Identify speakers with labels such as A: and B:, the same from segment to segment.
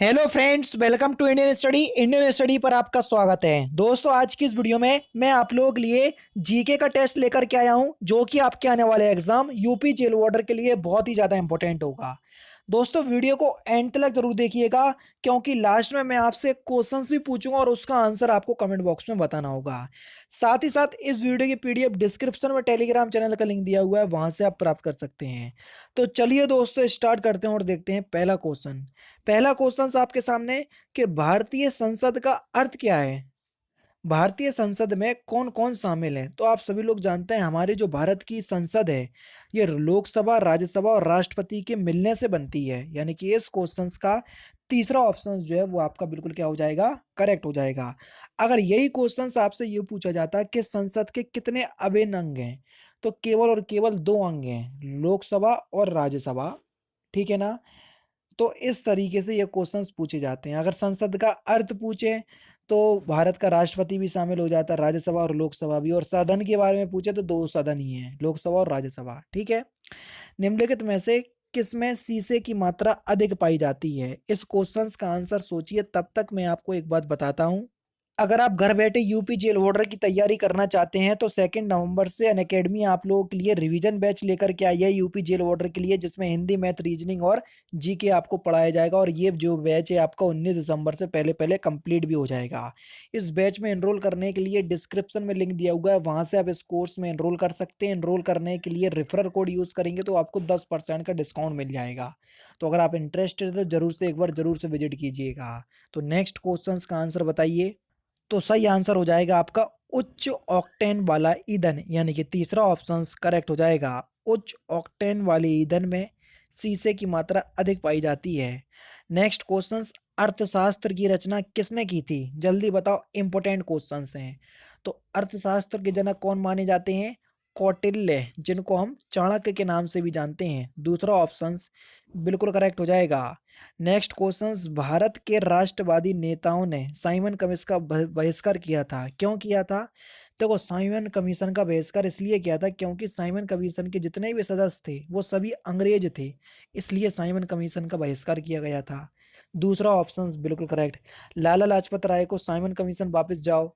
A: Hello friends, welcome to Indian study पर आपका स्वागत है। दोस्तों, आज की इस वीडियो में मैं आप लोगों के लिए जीके का टेस्ट लेकर के आया हूं, जो कि आपके आने वाले एग्जाम यूपी जेल वार्डर के लिए बहुत ही ज़्यादा इंपॉर्टेंट होगा। दोस्तों, वीडियो को एंड तक जरूर देखिएगा, क्योंकि लास्ट में मैं आपसे क्वेश्चंस भी पूछूंगा और उसका आंसर आपको कमेंट बॉक्स में बताना होगा। साथ ही साथ इस वीडियो की पीडीएफ डिस्क्रिप्शन में टेलीग्राम चैनल का लिंक दिया हुआ है, वहां से आप प्राप्त कर सकते हैं। तो चलिए दोस्तों, स्टार्ट करते हैं और देखते हैं पहला क्वेश्चन। पहला क्वेश्चन आपके सामने कि भारतीय संसद का अर्थ क्या है। भारतीय संसद में कौन कौन शामिल है। तो आप सभी लोग जानते हैं, हमारी जो भारत की संसद है, ये लोकसभा, राज्यसभा और राष्ट्रपति के मिलने से बनती है। यानी कि इस क्वेश्चन का तीसरा ऑप्शन जो है वो आपका बिल्कुल क्या हो जाएगा, करेक्ट हो जाएगा। अगर यही क्वेश्चन आपसे ये पूछा जाता कि संसद के कितने अभिन्न अंग हैं, तो केवल और केवल दो अंग हैं, लोकसभा और राज्यसभा। ठीक है ना। तो इस तरीके से ये क्वेश्चंस पूछे जाते हैं। अगर संसद का अर्थ पूछे तो भारत का राष्ट्रपति भी शामिल हो जाता है, राज्यसभा और लोकसभा भी। और सदन के बारे में पूछे तो दो सदन ही हैं, लोकसभा और राज्यसभा। ठीक है। निम्नलिखित में से किसमें शीशे की मात्रा अधिक पाई जाती है। इस क्वेश्चंस का आंसर सोचिए, तब तक मैं आपको एक बात बताता हूं। अगर आप घर बैठे यूपी जेल वार्डर की तैयारी करना चाहते हैं तो 2 नवंबर से अनअकैडमी आप लोगों के लिए रिवीजन बैच लेकर के आई है यूपी जेल वार्डर के लिए, जिसमें हिंदी, मैथ, रीजनिंग और जीके आपको पढ़ाया जाएगा। और ये जो बैच है आपका 19 दिसंबर से पहले पहले कंप्लीट भी हो जाएगा। इस बैच में एनरोल करने के लिए डिस्क्रिप्शन में लिंक दिया हुआ है, वहां से आप इस कोर्स में एनरोल कर सकते हैं। एनरोल करने के लिए रेफरल कोड यूज करेंगे तो आपको 10% का डिस्काउंट मिल जाएगा। तो अगर आप इंटरेस्टेड है तो जरूर से एक बार जरूर से विजिट कीजिएगा। तो नेक्स्ट क्वेश्चन का आंसर बताइए। तो सही आंसर हो जाएगा आपका उच्च ऑक्टेन वाला ईंधन, यानी कि तीसरा ऑप्शन करेक्ट हो जाएगा। उच्च ऑक्टेन वाले ईंधन में शीशे की मात्रा अधिक पाई जाती है। नेक्स्ट क्वेश्चन, अर्थशास्त्र की रचना किसने की थी। जल्दी बताओ, इंपॉर्टेंट क्वेश्चंस हैं। तो अर्थशास्त्र के जनक कौन माने जाते हैं। कौटिल्य, जिनको हम चाणक्य के नाम से भी जानते हैं। दूसरा ऑप्शन बिल्कुल करेक्ट हो जाएगा। नेक्स्ट क्वेश्चंस, भारत के राष्ट्रवादी नेताओं ने साइमन कमीशन का बहिष्कार किया था, क्यों किया था। देखो, साइमन कमीशन का बहिष्कार इसलिए किया था क्योंकि साइमन कमीशन के जितने भी सदस्य थे वो सभी अंग्रेज थे, इसलिए साइमन कमीशन का बहिष्कार किया गया था। दूसरा ऑप्शन बिल्कुल करेक्ट। लाला लाजपत राय को साइमन कमीशन वापस जाओ,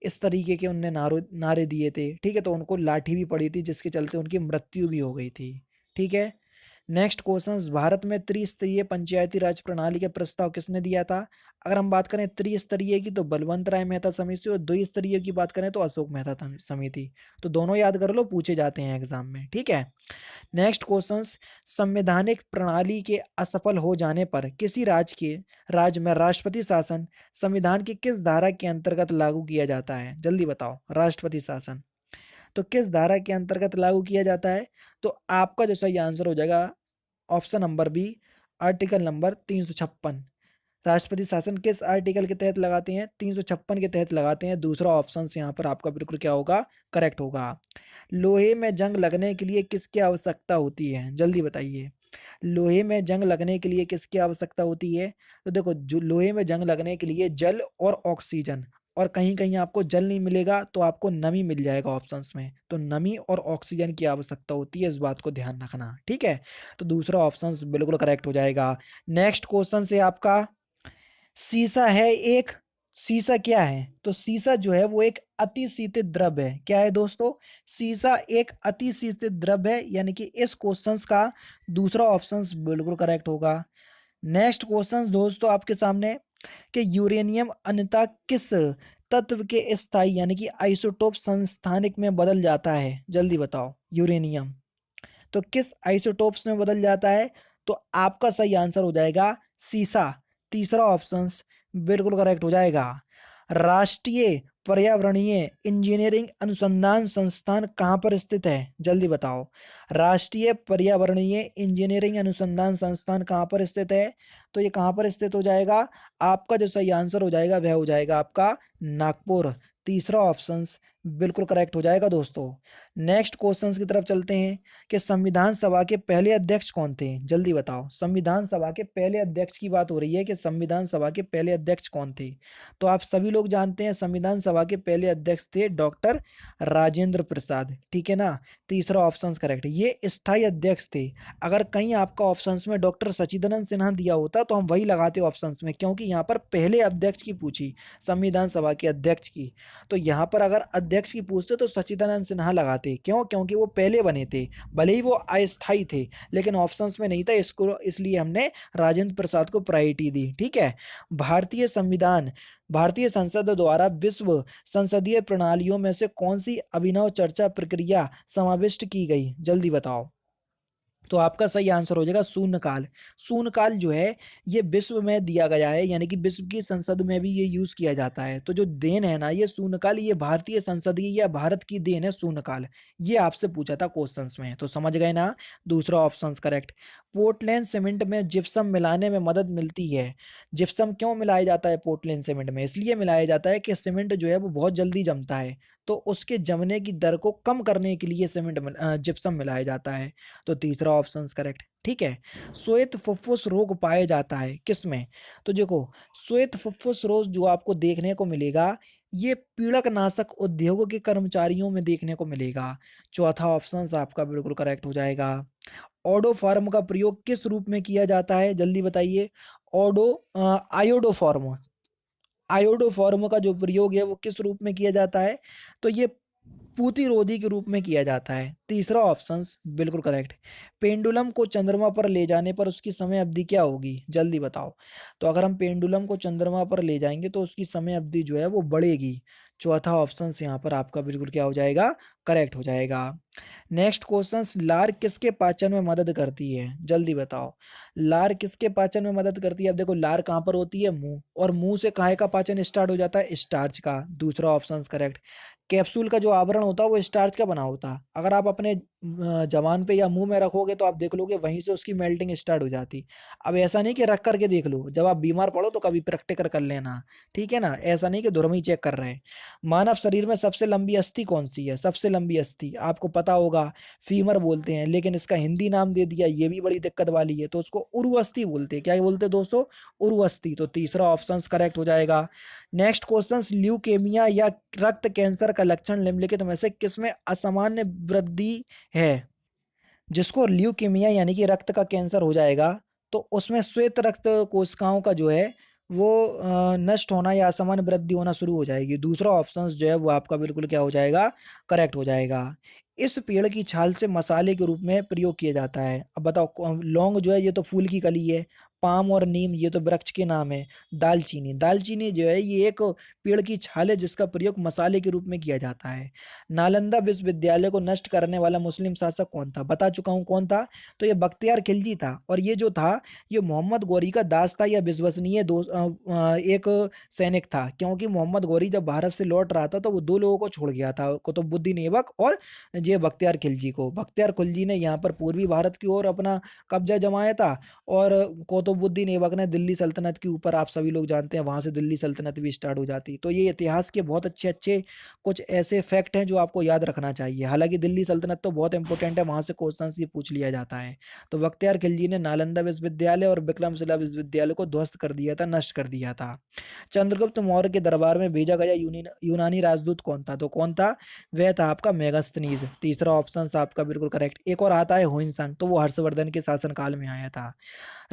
A: इस तरीके के उनने नारे दिए थे। ठीक है, तो उनको लाठी भी पड़ी थी, जिसके चलते उनकी मृत्यु भी हो गई थी। ठीक है। नेक्स्ट क्वेश्चन, भारत में त्रिस्तरीय पंचायती राज प्रणाली का प्रस्ताव किसने दिया था। अगर हम बात करें त्रिस्तरीय की तो बलवंत राय मेहता समिति, और द्विस्तरीय की बात करें तो अशोक मेहता समिति। तो दोनों याद कर लो, पूछे जाते हैं एग्जाम में। ठीक है। नेक्स्ट क्वेश्चन, संवैधानिक प्रणाली के असफल हो जाने पर किसी राज्य में राष्ट्रपति शासन संविधान की किस धारा के अंतर्गत लागू किया जाता है। जल्दी बताओ, राष्ट्रपति शासन तो किस धारा के अंतर्गत लागू किया जाता है। तो आपका जो सही आंसर हो जाएगा option number B, article number 356। राष्ट्रपति शासन किस आर्टिकल के तहत लगाते हैं, 356 के तहत लगाते हैं। दूसरा ऑप्शन यहाँ पर आपका बिल्कुल क्या होगा, करेक्ट होगा। लोहे में जंग लगने के लिए किसकी आवश्यकता होती है। जल्दी बताइए, लोहे में जंग लगने के लिए किसकी आवश्यकता होती है। तो देखो, जो लोहे में जंग लगने के लिए जल और ऑक्सीजन, और कहीं कहीं आपको जल नहीं मिलेगा तो आपको नमी मिल जाएगा ऑप्शंस में। तो नमी और ऑक्सीजन की आवश्यकता होती है, इस बात को ध्यान रखना। ठीक है। तो दूसरा ऑप्शन बिल्कुल करेक्ट हो जाएगा। नेक्स्ट क्वेश्चन से आपका, शीशा है एक, शीशा क्या है। तो शीशा जो है वो एक अति शीतित द्रव्य है। क्या है दोस्तों, शीशा एक अति शीतित द्रव्य है, यानी कि इस क्वेश्चन का दूसरा ऑप्शन बिल्कुल करेक्ट होगा। नेक्स्ट क्वेश्चन दोस्तों आपके सामने, कि यूरेनियम अन्यथा किस तत्व के स्थायी यानी कि आइसोटोप संस्थानिक में बदल जाता है। जल्दी बताओ, यूरेनियम तो किस आइसोटोप्स में बदल जाता है। तो आपका सही आंसर हो जाएगा सीसा, तीसरा ऑप्शन बिल्कुल करेक्ट हो जाएगा। राष्ट्रीय पर्यावरणीय इंजीनियरिंग अनुसंधान संस्थान कहाँ पर स्थित है। जल्दी बताओ, राष्ट्रीय पर्यावरणीय इंजीनियरिंग अनुसंधान संस्थान कहाँ पर स्थित है। तो ये कहाँ पर स्थित हो जाएगा, आपका जो सही आंसर हो जाएगा वह हो जाएगा आपका नागपुर, तीसरा ऑप्शन बिल्कुल करेक्ट हो जाएगा दोस्तों। नेक्स्ट क्वेश्चंस की तरफ चलते हैं कि संविधान सभा के पहले अध्यक्ष कौन थे, जल्दी बताओ। संविधान सभा के पहले अध्यक्ष की बात हो रही है कि संविधान सभा के पहले अध्यक्ष कौन थे। तो आप सभी लोग जानते हैं संविधान सभा के पहले अध्यक्ष थे डॉक्टर राजेंद्र प्रसाद, ठीक है ना। तीसरा ऑप्शन करेक्ट, ये स्थायी अध्यक्ष थे। अगर कहीं आपका ऑप्शंस में डॉक्टर सचिदानंद सिन्हा दिया होता तो हम वही लगाते ऑप्शंस में, क्योंकि यहाँ पर पहले अध्यक्ष की पूछी, संविधान सभा के अध्यक्ष की। तो यहाँ पर अगर अध्यक्ष की पूछते तो सच्चिदानंद सिन्हा लगाते, क्यों, क्योंकि वो पहले बने थे, भले ही वो अस्थायी थे, लेकिन ऑप्शंस में नहीं था, इसको इसलिए हमने राजेंद्र प्रसाद को प्रायोरिटी दी, ठीक है। भारतीय संविधान, भारतीय संसद द्वारा विश्व संसदीय प्रणालियों में से कौन सी अभिनव चर्चा प्रक्रिया समाविष्ट की गई, जल्दी बताओ। तो आपका सही आंसर हो जाएगा शून्यकाल। शून्यकाल जो है ये विश्व में दिया गया है, यानी कि विश्व की संसद में भी ये यूज किया जाता है। तो जो देन है ना ये शून्यकाल, ये भारतीय संसद की या भारत की देन है शून्यकाल। ये आपसे पूछा था क्वेश्चंस में, तो समझ गए ना। दूसरा ऑप्शन करेक्ट। पोर्टलैंड सीमेंट में जिप्सम मिलाने में मदद मिलती है। जिप्सम क्यों मिलाया जाता है पोर्टलैंड सीमेंट में, इसलिए मिलाया जाता है कि सीमेंट जो है वो बहुत जल्दी जमता है, तो उसके जमने की दर को कम करने के लिए जिप्सम मिलाया जाता है। तो तीसरा ऑप्शन करेक्ट, ठीक है। श्वेत फुफ्फुस रोग पाया जाता है किसमें। तो देखो श्वेत फुफ्फुस रोग जो आपको देखने को मिलेगा ये पीड़कनाशक उद्योगों के कर्मचारियों में देखने को मिलेगा। चौथा ऑप्शन आपका बिल्कुल करेक्ट हो जाएगा। ओडोफॉर्म का प्रयोग किस रूप में किया जाता है, जल्दी बताइए। ओडो आयोडोफॉर्म, आयोडोफॉर्म का जो प्रयोग है वो किस रूप में किया जाता है, तो ये पूतिरोधी के रूप में किया जाता है। तीसरा ऑप्शन बिल्कुल करेक्ट। पेंडुलम को चंद्रमा पर ले जाने पर उसकी समय अवधि क्या होगी, जल्दी बताओ। तो अगर हम पेंडुलम को चंद्रमा पर ले जाएंगे तो उसकी समय अवधि जो है वो बढ़ेगी। चौथा ऑप्शन यहाँ पर आपका बिल्कुल क्या हो जाएगा, करेक्ट हो जाएगा। नेक्स्ट क्वेश्चन, लार किसके पाचन में मदद करती है, जल्दी बताओ। लार किसके पाचन में मदद करती है। अब देखो लार कहाँ पर होती है, मुंह, और मुंह से काहे का पाचन स्टार्ट हो जाता है, स्टार्च का। दूसरा ऑप्शन करेक्ट। कैप्सूल का जो आवरण होता है वो स्टार्च का बना होता है। अगर आप अपने जबान पे या मुंह में रखोगे तो आप देख लोगे वहीं से उसकी मेल्टिंग स्टार्ट हो जाती। अब ऐसा नहीं कि रख करके देख लो, जब आप बीमार पड़ो तो कभी प्रैक्टिकल कर लेना, ठीक है ना। ऐसा नहीं कि धुरमी चेक कर रहे हैं। मानव शरीर में सबसे लंबी अस्थि कौन सी है, सबसे लंबी अस्थि आपको पता होगा, फीमर बोलते हैं, लेकिन इसका हिंदी नाम दे दिया, ये भी बड़ी दिक्कत वाली है, तो उसको उर्वस्थि बोलते हैं। क्या बोलते हैं दोस्तों, उर्वस्थि। तो तीसरा ऑप्शन करेक्ट हो जाएगा। नेक्स्ट क्वेश्चन, ल्यूकेमिया या रक्त कैंसर का लक्षण निम्नलिखित में से किसमें असामान्य वृद्धि है। जिसको ल्यूकेमिया यानी कि रक्त का कैंसर हो जाएगा तो उसमें श्वेत रक्त कोशिकाओं का जो है वो नष्ट होना या असामान्य वृद्धि होना शुरू हो जाएगी। दूसरा ऑप्शन जो है वो आपका बिल्कुल क्या हो जाएगा, करेक्ट हो जाएगा। इस पेड़ की छाल से मसाले के रूप में प्रयोग किया जाता है। अब बताओ लौंग जो है ये तो फूल की कली है, पाम और नीम ये तो वृक्ष के नाम है, दालचीनी, दालचीनी जो है ये एक पेड़ की छाल है जिसका प्रयोग मसाले के रूप में किया जाता है। नालंदा विश्वविद्यालय को नष्ट करने वाला मुस्लिम शासक कौन था, बता चुका हूं कौन था। तो ये बख्तियार खिलजी था, और ये जो था ये मोहम्मद गौरी का दास था या विश्वसनीय एक सैनिक था, क्योंकि मोहम्मद गौरी जब भारत से लौट रहा था तो वो दो लोगों को छोड़ गया था, कुतुबुद्दीन ऐबक और ये बख्तियार खिलजी को। बख्तियार खिलजी ने यहाँ पर पूर्वी भारत की ओर अपना कब्जा जमाया था, और कुतुबुद्दीन ऐबक ने दिल्ली सल्तनत के ऊपर, आप सभी लोग जानते हैं वहां से दिल्ली सल्तनत भी स्टार्ट हो जाती। तो ये इतिहास के बहुत अच्छे अच्छे कुछ ऐसे फैक्ट हैं जो आपको याद रखना चाहिए। हालांकि दिल्ली सल्तनत तो बहुत इंपॉर्टेंट है, वहां से क्वेश्चन ये पूछ लिया जाता है। तो बख्तियार खिलजी ने नालंदा विश्वविद्यालय और विक्रमशिला विश्वविद्यालय को ध्वस्त कर दिया था, नष्ट कर दिया था। चंद्रगुप्त मौर्य के दरबार में भेजा गया यूनानी राजदूत कौन था, तो कौन था, वह था आपका मेगास्थनीज। तीसरा ऑप्शन आपका बिल्कुल करेक्ट। एक और आता है हुइनसंग, तो वो हर्षवर्धन के शासनकाल में आया था।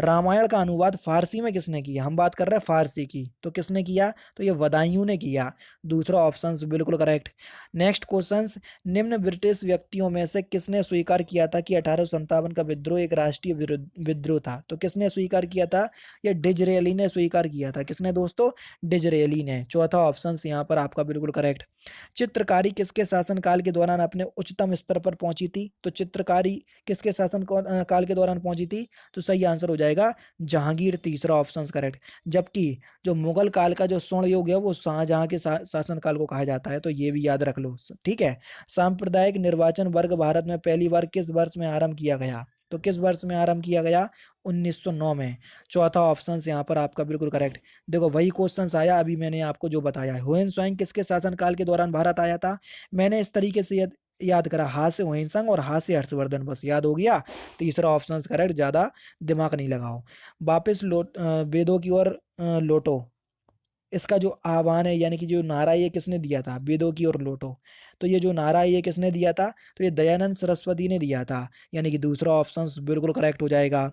A: रामायण का अनुवाद फारसी में किसने किया, हम बात कर रहे हैं फारसी की, तो किसने किया, तो ये बदायूं ने किया। दूसरा ऑप्शन बिल्कुल करेक्ट। नेक्स्ट क्वेश्चन, निम्न ब्रिटिश व्यक्तियों में से किसने स्वीकार किया था कि 1857 का विद्रोह एक राष्ट्रीय विद्रोह था, तो किसने स्वीकार किया था, ये डिजरेली ने स्वीकार किया था। किसने दोस्तों, डिजरेली ने। चौथा ऑप्शन यहाँ पर आपका बिल्कुल करेक्ट। चित्रकारी किसके शासनकाल के दौरान अपने उच्चतम स्तर पर पहुंची थी, तो चित्रकारी किसके शासन काल के दौरान पहुंची थी, तो सही आंसर हो जाएगा जहांगीर। तीसरा ऑप्शन करेक्ट। जबकि जो मुगल काल का जो स्वर्ण युग है वो शाहजहां के शासन काल को कहा जाता है, तो ये भी याद रख लो, ठीक है। सांप्रदायिक निर्वाचन वर्ग भारत में पहली बार किस वर्ष में आरंभ किया गया, तो किस वर्ष में आरंभ किया गया, 1909 में। चौथा ऑप्शन यहाँ पर आपका बिल्कुल करेक्ट। देखो वही क्वेश्चन आया अभी मैंने आपको जो बताया है, हुएन त्सांग किसके शासनकाल के दौरान भारत आया था। मैंने इस तरीके से याद करा, हा से हुइनसंग और हा से हर्षवर्धन, बस याद हो गया। तीसरा ऑप्शन करेक्ट, ज्यादा दिमाग नहीं लगाओ। वापस वेदों की ओर लौटो। इसका जो आह्वान है यानी कि जो नारा ये किसने दिया था, वेदों की ओर लौटो। तो ये जो नारा है ये किसने दिया था, तो ये दयानंद सरस्वती ने दिया था, यानी कि दूसरा ऑप्शन बिल्कुल करेक्ट हो जाएगा।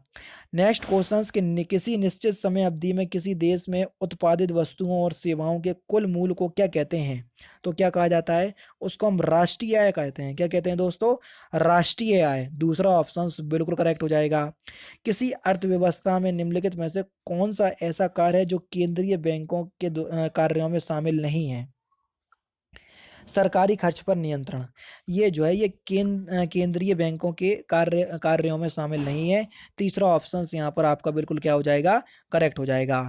A: नेक्स्ट क्वेश्चन कि किसी निश्चित समय अवधि में किसी देश में उत्पादित वस्तुओं और सेवाओं के कुल मूल्य को क्या कहते हैं, तो क्या कहा जाता है, उसको हम राष्ट्रीय आय कहते हैं। क्या कहते हैं दोस्तों, राष्ट्रीय आय, दूसरा ऑप्शन बिल्कुल करेक्ट हो जाएगा। किसी अर्थव्यवस्था में निम्नलिखित में से कौन सा ऐसा कार्य है जो केंद्रीय बैंकों के कार्यों में शामिल नहीं है, सरकारी खर्च पर नियंत्रण। ये जो है ये केंद्रीय बैंकों के कार्यों में शामिल नहीं है। तीसरा ऑप्शन यहाँ पर आपका बिल्कुल क्या हो जाएगा, करेक्ट हो जाएगा।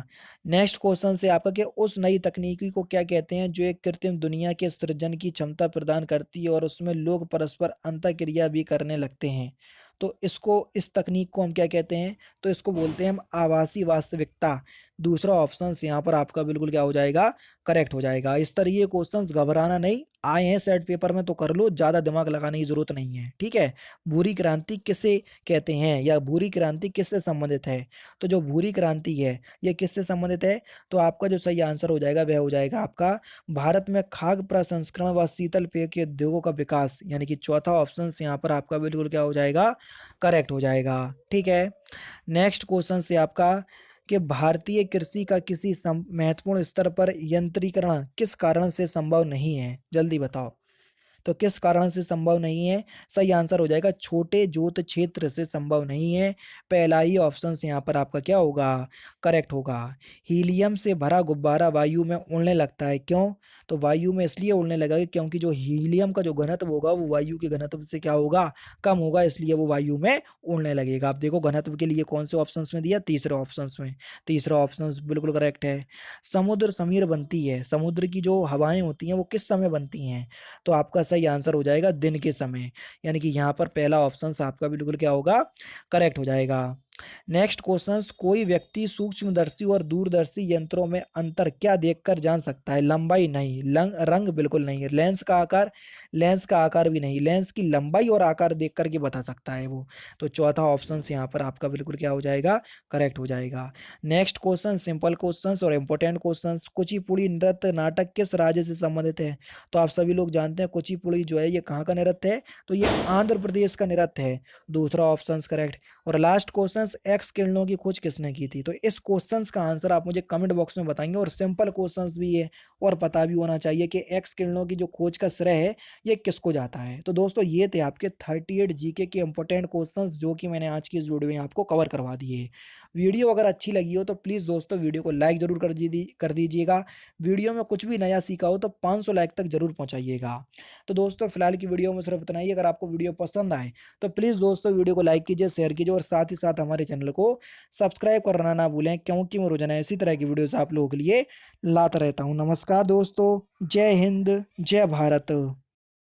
A: नेक्स्ट क्वेश्चन से आपका कि उस नई तकनीकी को क्या कहते हैं जो एक कृत्रिम दुनिया के सृजन की क्षमता प्रदान करती है और उसमें लोग परस्पर अंतःक्रिया भी करने लगते हैं। तो इस तकनीक को हम क्या कहते हैं, तो इसको बोलते हैं हम आभासी वास्तविकता। दूसरा ऑप्शन यहाँ पर आपका बिल्कुल क्या हो जाएगा, करेक्ट हो जाएगा। इस तरह ये क्वेश्चंस घबराना नहीं, आए हैं सेट पेपर में तो कर लो, ज्यादा दिमाग लगाने की जरूरत नहीं है, ठीक है। भूरी क्रांति किसे कहते हैं या भूरी क्रांति किससे संबंधित है, तो जो भूरी क्रांति है ये किससे संबंधित है, तो आपका जो सही आंसर हो जाएगा वह हो जाएगा आपका भारत में खाद्य प्रसंस्करण व शीतल पेय के उद्योगों का विकास, यानी कि चौथा ऑप्शन यहाँ पर आपका बिल्कुल क्या हो जाएगा, करेक्ट हो जाएगा, ठीक है। नेक्स्ट क्वेश्चन से आपका कि भारतीय कृषि का किसी महत्वपूर्ण स्तर पर यंत्रीकरण किस कारण से संभव नहीं है, जल्दी बताओ। तो किस कारण से संभव नहीं है, सही आंसर हो जाएगा छोटे जोत क्षेत्र से संभव नहीं है। पहला ही ऑप्शन यहाँ पर आपका क्या होगा, करेक्ट होगा। हीलियम से भरा गुब्बारा वायु में उड़ने लगता है, क्यों, तो वायु में इसलिए उड़ने लगा क्योंकि जो हीलियम का जो घनत्व होगा वो वायु के घनत्व से क्या होगा, कम होगा, इसलिए वो वायु में उड़ने लगेगा। आप देखो घनत्व के लिए कौन से ऑप्शन में दिया, तीसरे ऑप्शन में, तीसरा ऑप्शन बिल्कुल करेक्ट है। समुद्र समीर बनती है, समुद्र की जो हवाएं होती हैं वो किस समय बनती हैं, तो आपका सही आंसर हो जाएगा दिन के समय, यानी कि यहाँ पर पहला ऑप्शन आपका बिल्कुल क्या होगा, करेक्ट हो जाएगा। नेक्स्ट क्वेश्चन, कोई व्यक्ति सूक्ष्मदर्शी और दूरदर्शी यंत्रों में अंतर क्या देखकर जान सकता है, लंबाई नहीं, रंग बिल्कुल नहीं है, लेंस का आकार भी नहीं, लेंस की लंबाई और आकार देख करके बता सकता है वो। तो चौथा ऑप्शन यहाँ पर आपका बिल्कुल क्या हो जाएगा, करेक्ट हो जाएगा। नेक्स्ट क्वेश्चन, सिंपल क्वेश्चन और इंपॉर्टेंट क्वेश्चन, कुचिपुड़ी नृत्य नाटक किस राज्य से संबंधित है, तो आप सभी लोग जानते हैं कुचिपुड़ी जो है ये कहाँ का नृत्य है, तो ये आंध्र प्रदेश का नृत्य है, दूसरा ऑप्शन करेक्ट। और लास्ट क्वेश्चन, एक्स किरणों की खोज किसने की थी, तो इस क्वेश्चन का आंसर आप मुझे कमेंट बॉक्स में बताएंगे, और सिंपल क्वेश्चंस भी है और पता भी होना चाहिए कि एक्स किरणों की जो खोज का श्रेय है ये किसको जाता है। तो दोस्तों ये थे आपके 38 जीके के इंपॉर्टेंट क्वेश्चंस जो कि मैंने आज की इस वीडियो में आपको कवर करवा दिए। वीडियो अगर अच्छी लगी हो तो प्लीज़ दोस्तों वीडियो को लाइक जरूर कर दीजिएगा। वीडियो में कुछ भी नया सीखा हो तो 500 लाइक तक जरूर पहुंचाइएगा। तो दोस्तों फिलहाल की वीडियो में सिर्फ इतना ही। अगर आपको वीडियो पसंद आए तो प्लीज़ दोस्तों वीडियो को लाइक कीजिए, शेयर कीजिए और साथ ही साथ हमारे चैनल को सब्सक्राइब करना ना भूलें, क्योंकि मैं रोजाना इसी तरह की वीडियोस आप लोगों के लिए लाता रहता हूँ। नमस्कार दोस्तों, जय हिंद, जय भारत।